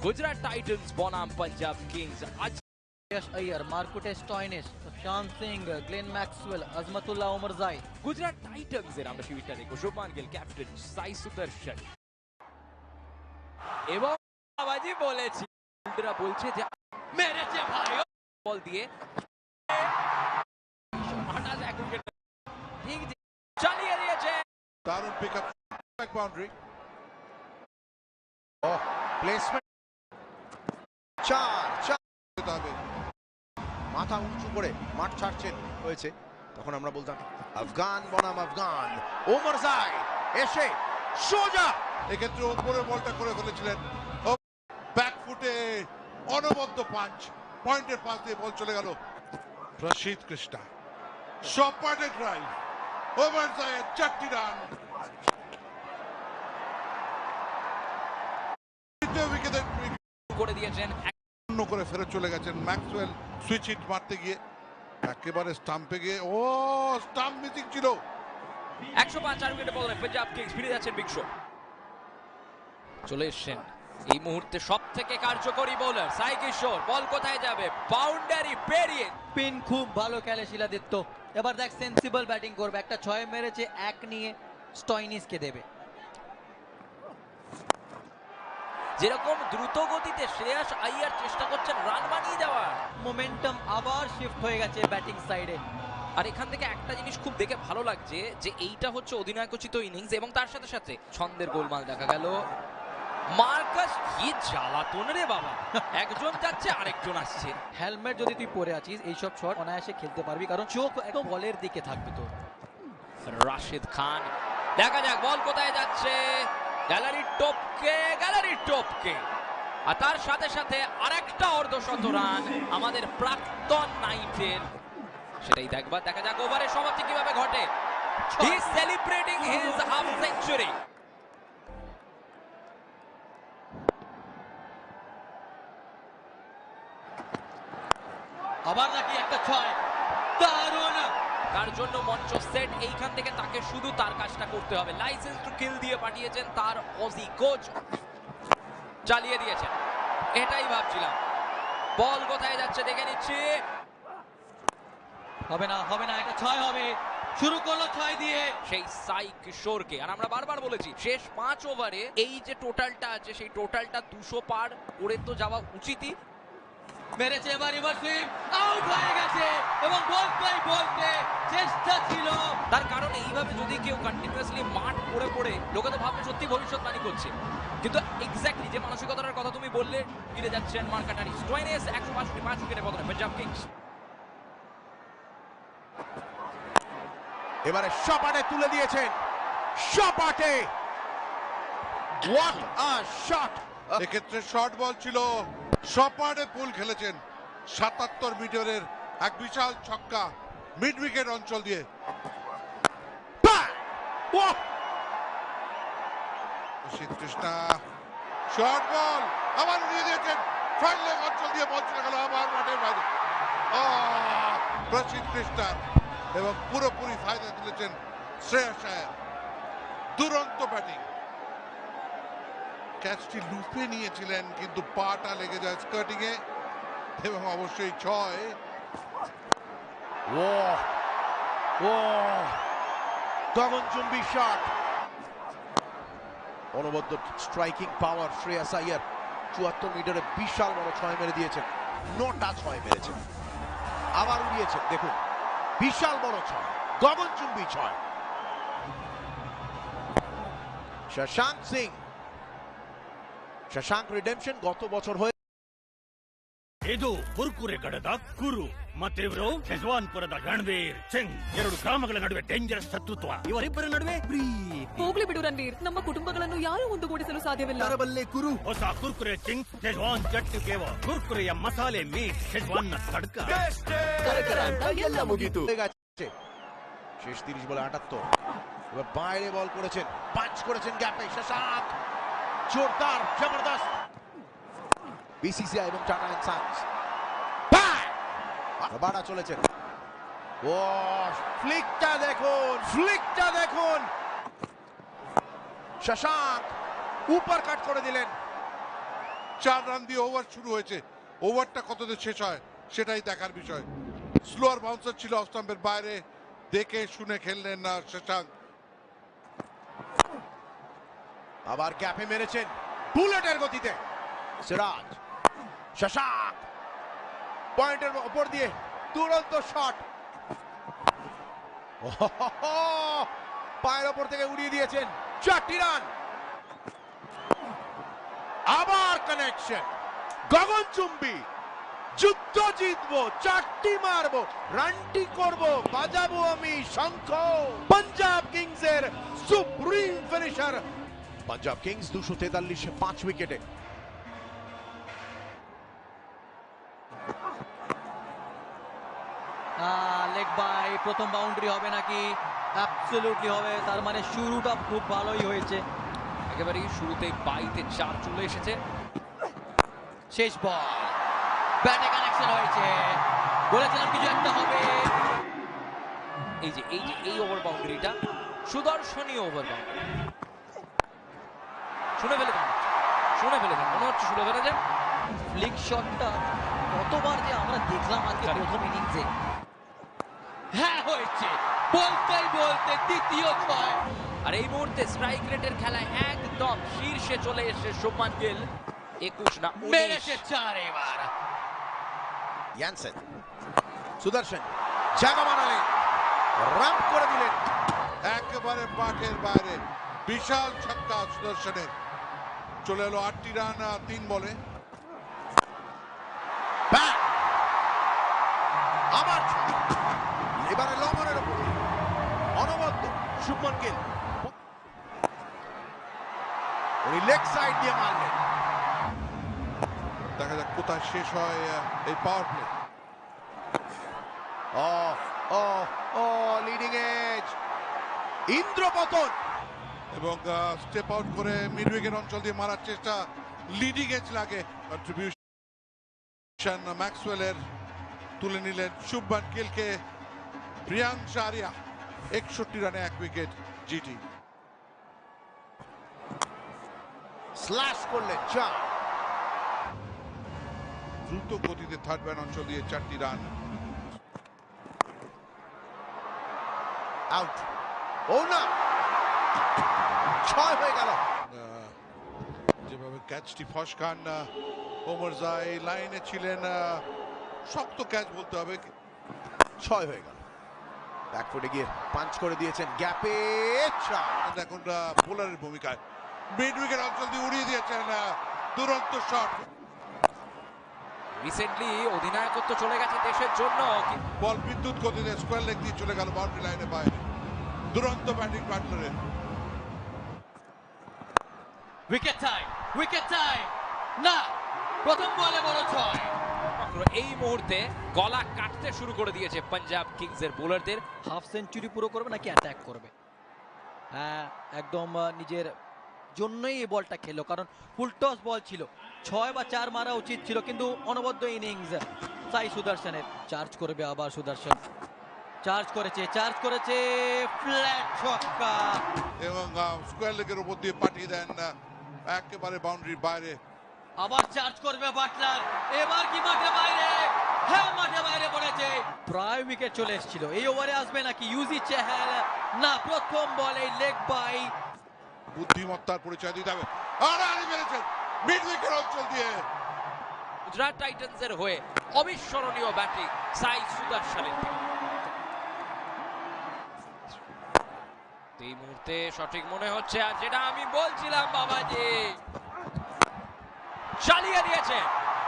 Gujarat Titans बनाम Punjab Kings. आज यश Iyer, मार्कुटे Stoinis, शान Singh, Glenn Maxwell, Azmatullah Omarzai. Gujarat Titans এর আমরা শিবিরটা দেখব। শুভমান গিল ক্যাপ্টেন, সাই সুদর্শন এবং আবাজি বলেছি, উল্টোরা বলছে যে মেরেছে ভাই বল দিয়ে হঠাৎ এক উইকেট ঠিক চালিয়ে দিয়েছে। দারুণ পিকআপ, ব্যাক বাউন্ডারি। ও প্লেসমেন্ট, চার হবে। মাথা উঁচু করে মাঠ ছাড়ছেন হয়েছে, তখন আমরা বলতাম আফগান বনাম আফগান। ওমরজাই এসে সোজা এক্ষেত্রে উপরের বলটা করে ফেলেছিলেন। ব্যাক ফুটে অনবদ্য পাঁচ, পয়েন্টের পাশ দিয়ে বল চলে গেল। প্রসিদ্ধ কৃষ্ণা সপাটে ড্রাইভ, ওমরজাইয়ের 4টি রান। করে দিয়েছেন, করে ফেরত চলে গেছেন ম্যাক্সওয়েল। সুইচ হিট মারতে গিয়ে একেবারে স্টাম্পে গিয়ে স্টাম্প মিসিং ছিল। 105 4 উইকেটে বদলে পাঞ্জাব কিংস ফিরে যাচ্ছেন বিগ শো। চলে এসেছেন এই মুহূর্তে সবথেকে কার্যকরী বোলার সাই কিশোর। বল কোথায় যাবে? বাউন্ডারি পেরিয়ে। স্পিন খুব ভালো খেলে শিলাদিত্য। এবার দেখ সেন্সিবল ব্যাটিং করবে, একটা 6 মেরেছে, এক নিয়ে স্টয়নিসকে দেবে। যেরকম দ্রুত গতিতে শ্রেয়াস আইয়ার চেষ্টা করছেন রান বানিয়ে দেওয়ার, মোমেন্টাম আবার শিফট হয়ে গেছে ব্যাটিং সাইডে। আর এখান থেকে একটা জিনিস খুব দেখে ভালো লাগছে যে এইটা হচ্ছে অধিনায়কোচিত ইনিংস এবং তার সাথে সাথে ছন্দের গোলমাল দেখা গেল। মার্কাস কি জ্বালাতন রে বাবা, একজন যাচ্ছে আরেকজন আসছে। হেলমেট যদি তুই পরে আছিস এইসব শট অনায়াসে খেলতে পারবি, কারণ চোখ একদম বলের দিকে থাকবে তোর। রাশিদ খান, দেখা যাক বল কোথায় যাচ্ছে। গ্যালারির টপকে আর তার সাথে সাথে আরেকটা অর্ধশত রান আমাদের প্রাক্তন নাইটের। সেটাই দেখা যাক ওভারের সমাপ্তি কিভাবে ঘটে। He is celebrating his half century. আবার নাকি একটা 6, দারুণ। তার জন্য মঞ্চ সেট, এইখান থেকে তাকে শুধু তার কাজটা করতে হবে। লাইসেন্স টু কিল দিয়ে পাঠিয়েছেন তার অজি কোচ, চালিয়ে দিয়েছেন। এটাই ভাবছিলাম, বল কোথায় যাচ্ছে দেখে নিচ্ছি। হবে না, এটা 6 হবে। শুরু করলো 6 দিয়ে সেই সাই কিশোরকে। আর আমরা বারবার বলেছি শেষ 5 ওভারে এই যে টোটালটা আছে সেই টোটালটা 200 পার করে তো যাওয়া উচিতই। মেরেছে, এবার রিভার্স সুইপ, আউট হয়ে গেছে এবং বলতে চেষ্টা ছিল। তার কারণ এইভাবে যদি কেউ কন্টিনিউয়াসলি মাঠ পড়ে লোকে তো ভাববে সত্যি ভবিষ্যৎবাণী করছে, কিন্তু এক্স্যাক্টলি যে মানসিকতার কথা তুমি বললে ফিরে যাচ্ছেন মার্কাটারি স্টয়নিস। 165 উইকেটে বদলে পাঞ্জাব কিংস। এবারে সপাটে তুলে দিয়েছেন, সপাটে। What a shot! এক্ষেত্রে শর্ট বল ছিল, সপাটে পুল খেলেছেন। 77 মিটারের এক বিশাল ছক্কা মিড উইকেট অঞ্চল দিয়ে। কৃষ্ণা শর্ট বল আবার উড়িয়ে দিয়েছেন, ফ্রন্ট লেগ অঞ্চল দিয়ে বল চলে গেল আবার মাঠের বাইরে। প্রসিদ্ধ কৃষ্ণা এবং পুরোপুরি ফায়দা তুলেছেন শ্রেয়াস আয়ার। দুরন্ত ব্যাটিং। ক্যাচটি লুপে নিয়েছিলেন কিন্তু পাটা লেগে যায় স্কার্টিং এ এবং অবশ্যই 6। গগনচুম্বী শট। অনবদ্য স্ট্রাইকিং পাওয়ার শ্রেয়াস আইয়ার। 74 মিটারে বিশাল বড় 6 মেরে দিয়েছেন। 9টা 6 মেরেছেন, আবার উড়িয়েছেন। দেখুন বিশাল বড় 6, গগনচুম্বী 6। শশাঙ্ক সিং, ಶಶಾಂಕ್ ರಿಡೆಂಪ್ಷನ್ গত বছর হয়ে ಇದು ಕುರ್ಕುರೆಗಡದ ಕುರು ಮತ್ತಿವರು ಶೆಜ್ವಾನ್ಪುರದ ರಣವೀರ್ ಸಿಂಗ್. 2 ಗ್ರಾಮಗಳ ನಡುವೆ ಡೇಂಜರಸ್ ಶತ್ರುತ್ವ. ಇವರಿಬ್ಬರ ನಡುವೆ ಹೋಗ್ಲಿ ಬಿಡು ರಣವೀರ್, ನಮ್ಮ ಕುಟುಂಬಗಳನ್ನು ಯಾರೂ ಒಂದುಗೂಡಿಸಲು ಸಾಧ್ಯವಿಲ್ಲ. ಕುರು ಹೊಸ ಕುರ್ಕುರೆ ಚಿಂಗ್ಸ್ ಶೆಜ್ವಾನ್ ಚಟ್ನಿ ಫ್ಲೇವರ್. ಕುರ್ಕುರೆಯ ಮಸಾಲೆ ಮೀಟ್, ಶೆಜ್ವಾನ್ನ ತಡ್ಕ. ಎಲ್ಲ ಮುಗೀತು. শেষ 30 বলে 78। এবার বাইরে বল করেছেন, পাঁচ করেছেন গ্যাপে শশাঙ্ক। জোরদার, জবরদস্ত। বিসিসিআই এবং টাটা এন্ড সান্স বাড়া চলেছেন। ফ্লিকটা দেখুন। শশাঙ্ক উপর কাট করে দিলেন। 4 রান দিয়ে ওভার শুরু হয়েছে, ওভারটা কততে শেষ হয় সেটাই দেখার বিষয়। স্লোয়ার বাউন্সার ছিল অফ স্টাম্পের বাইরে, দেখে শুনে খেললেন না শশাঙ্ক। আবার ক্যাপে মেরেছেন বুলেটের গতিতে সিরাজ। শশাঙ্ক পয়েন্টের উপর দিয়ে দুরন্ত শট, পায়ের ওপর থেকে উড়িয়ে দিয়েছেন। 4টি রান, আবার কানেকশন, গগনচুম্বী, যুদ্ধ জিতবো, 4টি মারবো, রানটি করব, বাজাবো আমি শঙ্খ। পাঞ্জাব কিংসের সুপ্রিম ফিনিশার। পাঞ্জাব কিংস 243 5 উইকেটে। লেগ বাই, প্রথম বাউন্ডারি হবে নাকি? অ্যাবসলিউটলি হবে, তার মানে শুরুটা খুব ভালোই হয়েছে। একেবারেই শুরুতেই 4 চলে এসেছে। শেষ বল, ব্যাটে কানেকশন হয়েছে, বলেছিলাম কিছু একটা হবে। এই ওভার বাউন্ডারিটা সুদর্শনীয় ওভার বাউন্ডারি। শুনে ফেলেছেন মনে হচ্ছে শুনে ফেলেছেন। ফ্লিক শটটা কতবার যে আমরা দেখলাম আজকে প্রথম ইনিংসে। হ্যাঁ হয়েছে, বলতেই বলতে দ্বিতীয় 6। আর এই মুহূর্তে স্ট্রাইক রেটের খেলায় একদম শীর্ষে চলে এসে শুভমান গিল। 21 না 19। মেরেছে 4 এবার। ইয়ানসেন, সুদর্শন জায়গা বানালেন, রান করে দিলেন। একেবারে মাঠের বাইরে বিশাল ছক্কা সুদর্শনের। চলে এলো 8টি রান 3 বলে। ব্যাট, আবার ছয়। এবারে লঙ্ঘনের উপর অনবদ্য শুভমান গিল, উনি লেগ সাইড দিয়ে মারলেন। দেখা যাক কোথায় শেষ হয় এই পাওয়ার প্লে। লিডিং এজ ইন্দ্রপতন, এবং স্টেপ আউট করে মিড উইকেট অঞ্চল দিয়ে মারার চেষ্টা, লিডিং এজ লাগে। কন্ট্রিবিউশন ম্যাক্সওয়েলের, তুলে নিলেন শুভমান গিলকে। প্রিয়াংশ আরিয়া 61 রানে 1 উইকেট জিটি। স্ল্যাশ করলেন 4। দ্রুত গতিতে থার্ড ম্যান অঞ্চল দিয়ে 4টি রান। আউট, ও না, 6 হয়ে গেল। যেভাবে ক্যাচটি ফসকান ওমরজাই, লাইনে ছিলেন, শক্ত ক্যাচ বলতে হবে। 6 হয়ে গেল। ব্যাকফুটে গিয়ে পাঞ্চ করে দিয়েছেন, গ্যাপে 4। এখন বোলারের ভূমিকায় মিড উইকেট অঞ্চল দিয়ে উড়িয়ে দিয়েছেন, দুরন্ত শট। রিসেন্টলি অধিনায়কত্ব চলে গেছে দেশের জন্য। বল বিদ্যুৎ গতিতে স্কোয়ার লেগ দিয়ে চলে গেল বাউন্ডারি লাইনে বাইরে। দুরন্ত ব্যাটিং বাটলারের। উইকেট টাই না, প্রথম বলে বড় 6। এই মুহূর্তে গলা কাটতে শুরু করে দিয়েছে পাঞ্জাব কিংসের বোলারদের। হাফ সেঞ্চুরি পুরো করবে নাকি অ্যাটাক করবে? হ্যাঁ, একদম নিজের জন্যই এই বলটা খেলো, কারণ ফুল টস বল ছিল। 6 বা 4 মারা উচিত ছিল, কিন্তু অনবদ্য ইনিংস সাই সুদর্শনের। চার্জ করবে আবার সুদর্শন, চার্জ করেছে, ফ্ল্যাট ছক্কা। এবং স্কোয়ার লেগের উপর দিয়ে পাঠিয়ে দেন একেবারে বাউন্ডারির বাইরে। আবার চার্জ করবে বাটলার, এবার কি মাঠে বাইরে? হ্যাঁ, মাঠে বাইরে পড়েছে। প্রায় উইকেট চলে এসেছিল। এই ওভারে আসবে নাকি ইউজি চেহাল? না, প্রথম বলে লেগ বাই। বুদ্ধিমত্তার পরিচয় দিতে হবে। আর আনি মেরেছেন মিড উইকেট অঞ্চল দিয়ে। গুজরাট টাইটান্সের হয়ে অবিস্মরণীয় ব্যাটিং সাই সুদর্শনের। এই মুহূর্তে সঠিক মনে হচ্ছে, আর যেটা আমি বলছিলাম বাবাজি, চালিয়ে দিয়েছে,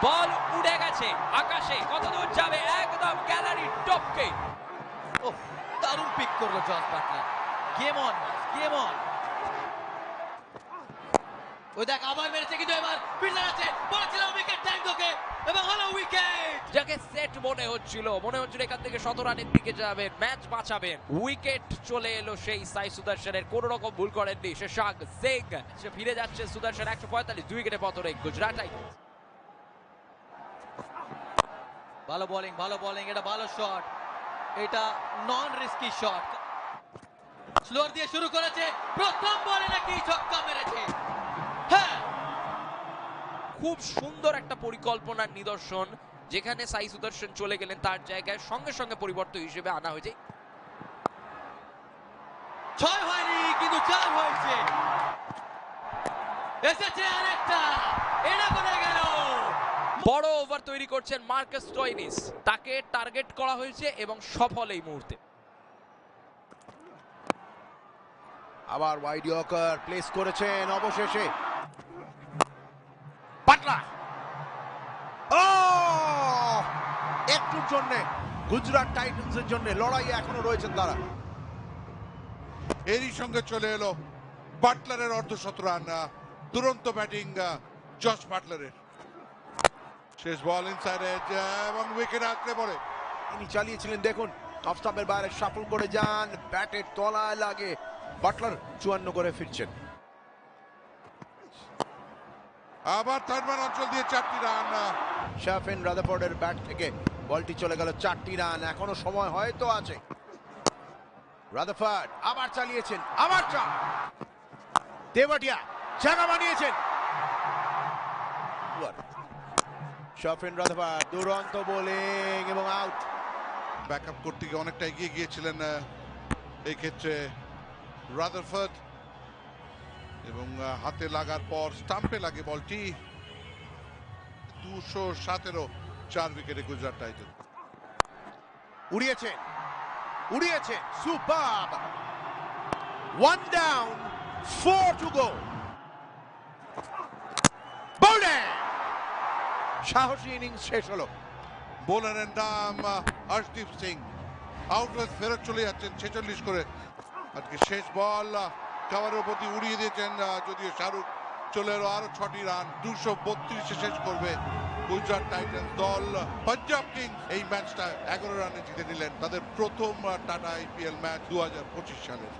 বল উড়ে গেছে আকাশে, কত দূর যাবে, একদম গ্যালারি টপকে। দারুণ পিক করলো জস বাটলার। Game on. ওই দেখ, আবার মেরেছে, কিন্তু এবার ফিল্ডার আছে, বলেছিলাম উইকেট টাইম তোকে, এবং হলো উইকেট। যাকে সেট মনে হচ্ছিল এখান থেকে 100 রানের দিকে যাবেন, ম্যাচ বাঁচাবেন। উইকেট চলে এলো সেই সাই সুদর্শনের, কোন রকম ভুল করেননি শশাঙ্ক সিং। সে ফিরে যাচ্ছে সুদর্শন 145, 2 উইকেটে পতনে গুজরাট টাইটান্স। ভালো বোলিং, এটা ভালো শট, এটা নন রিস্কি শট। স্লোয়ার দিয়ে শুরু করেছে, প্রথম বলে নাকি ছক্কা মেরেছে। হ্যাঁ, খুব সুন্দর একটা পরিকল্পনার নিদর্শন, যেখানে সাই সুদর্শন চলে গেলেন, তার জায়গায় সঙ্গে সঙ্গে পরিবর্তন হিসেবে আনা হয়েছে। 6 হয়নি কিন্তু 4 হয়েছে। এসেছে আরেকটা, এটা কোথায় গেল? বড় ওভার তৈরি করছেন মার্কাস স্টোয়নিস, তাকে টার্গেট করা হয়েছে এবং সফল এই মুহূর্তে। আবার ওয়াইড ইয়র্কার প্লেস করেছেন অবশেষে বাটলার। ও একটুর জন্য গুজরাট টাইটান্সের জন্য লড়াইয়ে এখনো রয়েছেন তারা। এরই সঙ্গে চলে এলো বাটলারের অর্ধশত রান। দুরন্ত ব্যাটিং জশ বাটলারের। শেষ বল ইনসাইড এজ এবং উইকেট আঁকড়ে পড়ে। তিনি চালিয়েছিলেন, দেখুন অফ স্টাম্পের বাইরে শাফল করে যান, ব্যাটের তলায় লাগে, বাটলার 54 করে ফিরছেন। আবার থার্ডম্যান অঞ্চল দিয়ে 4টি রান। শাফিন রাদারফোর্ডের ব্যাট থেকে বলটি চলে গেল 4টি রান, এখনো সময় হয়তো আছে। রাদারফোর্ড আবার চালিয়েছেন, আবার চার, দেবাটিয়া জায়গা বানিয়েছেন। শাফিন রাদারফোর্ড দুরন্ত বোলিং এবং আউট। ব্যাকআপ করতে গিয়ে অনেকটা এগিয়ে গিয়েছিলেন এই ক্ষেত্রে রাদারফোর্ড, এবং হাতে লাগার পর স্টাম্পে লাগে বলটি। 217 4 উইকেটে গুজরাট টাইটান্স। উড়িয়েছেন, উড়িয়েছেন, সুপার। 1 down, 4 to go. বোল্ডেন সাহসী ইনিংস শেষ হলো। বোলারের নাম হর্ষদীপ সিং। আউটলেস ফেরত চলে যাচ্ছেন 46 করে। আজকে শেষ বল কাভারের উপর দিয়ে উড়িয়ে দিয়েছেন, যদিও শাহরুখ চলে এলো আরো 6টি রান। 232 শেষ করবে গুজরাট টাইটান্স দল। পাঞ্জাব কিংস এই ম্যাচটা 11 রানে জিতে নিলেন তাদের প্রথম টাটা আইপিএল ম্যাচ 2025 সালের।